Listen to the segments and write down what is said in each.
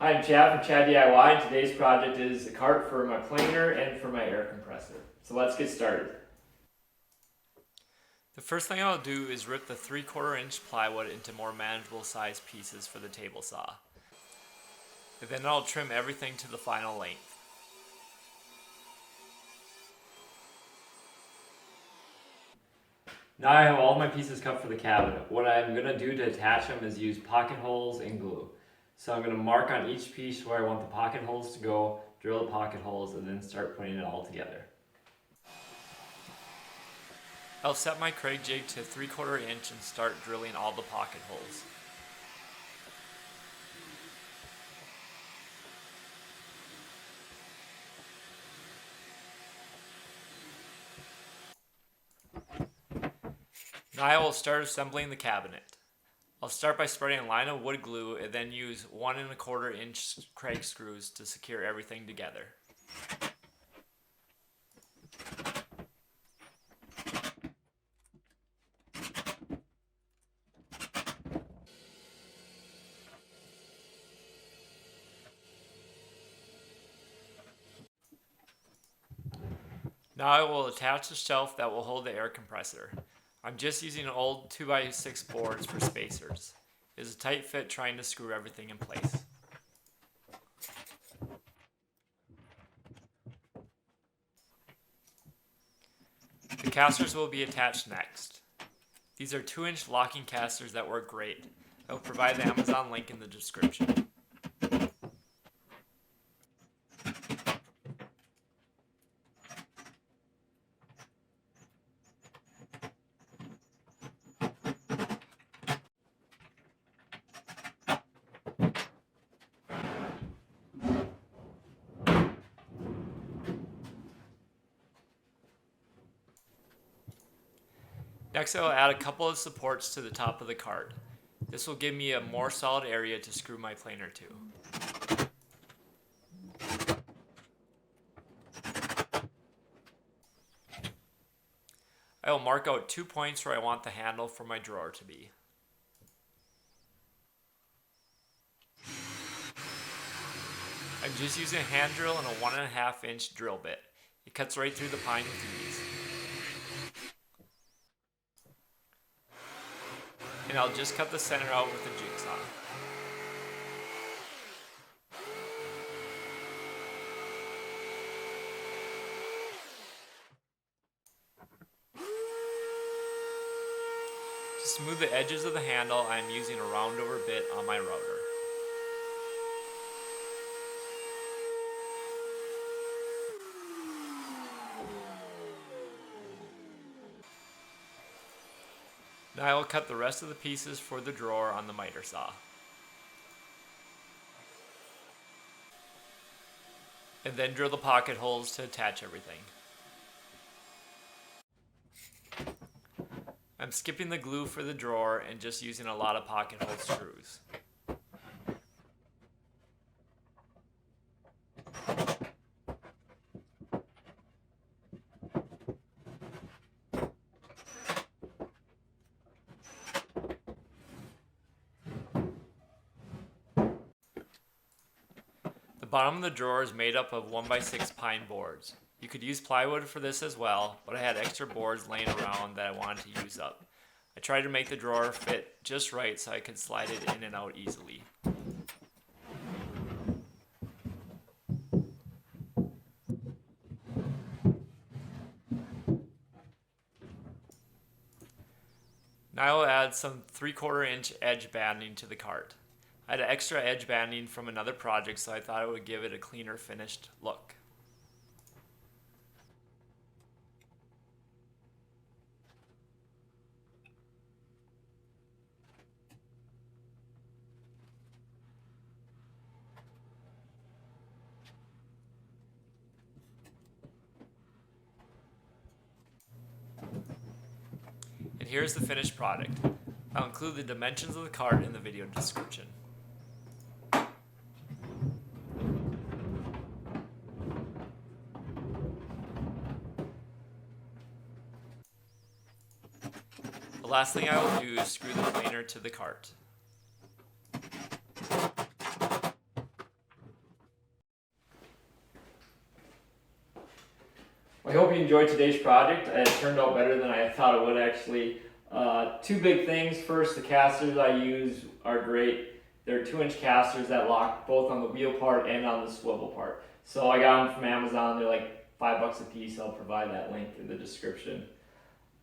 Hi, I'm Chad from Chad DIY, and today's project is a cart for my planer and for my air compressor. So let's get started. The first thing I'll do is rip the 3/4 inch plywood into more manageable size pieces for the table saw. And then I'll trim everything to the final length. Now I have all my pieces cut for the cabinet. What I'm going to do to attach them is use pocket holes and glue. So I'm going to mark on each piece where I want the pocket holes to go, drill the pocket holes, and then start putting it all together. I'll set my Kreg jig to 3/4 inch and start drilling all the pocket holes. Now I will start assembling the cabinet. I'll start by spreading a line of wood glue and then use 1 1/4 inch Kreg screws to secure everything together. Now I will attach the shelf that will hold the air compressor. I'm just using old 2x6 boards for spacers. It is a tight fit trying to screw everything in place. The casters will be attached next. These are 2-inch locking casters that work great. I will provide the Amazon link in the description. Next, I will add a couple of supports to the top of the cart. This will give me a more solid area to screw my planer to. I will mark out 2 points where I want the handle for my drawer to be. I'm just using a hand drill and a 1.5 inch drill bit. It cuts right through the pine with ease. And I'll just cut the center out with a jigsaw. To smooth the edges of the handle, I am using a roundover bit on my router. Now I will cut the rest of the pieces for the drawer on the miter saw. And then drill the pocket holes to attach everything. I'm skipping the glue for the drawer and just using a lot of pocket hole screws. The bottom of the drawer is made up of 1x6 pine boards. You could use plywood for this as well, but I had extra boards laying around that I wanted to use up. I tried to make the drawer fit just right so I could slide it in and out easily. Now I will add some 3/4 inch edge banding to the cart. I had extra edge banding from another project, so I thought it would give it a cleaner finished look. And here's the finished product. I'll include the dimensions of the cart in the video description. The last thing I will do is screw the planer to the cart. I hope you enjoyed today's project. It turned out better than I thought it would actually. Two big things. First, the casters I use are great. They're 2-inch casters that lock both on the wheel part and on the swivel part. So I got them from Amazon. They're like $5 a piece. I'll provide that link in the description.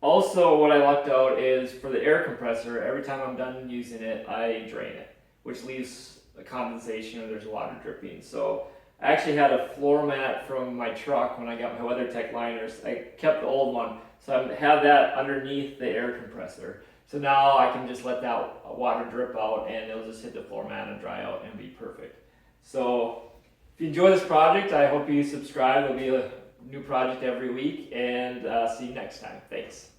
Also, what I lucked out is for the air compressor, every time I'm done using it, I drain it, which leaves a condensation or there's water dripping. So I actually had a floor mat from my truck when I got my WeatherTech liners. I kept the old one, so I have that underneath the air compressor. So now I can just let that water drip out and it'll just hit the floor mat and dry out and be perfect. So if you enjoy this project, I hope you subscribe. There'll be a new project every week, and see you next time. Thanks.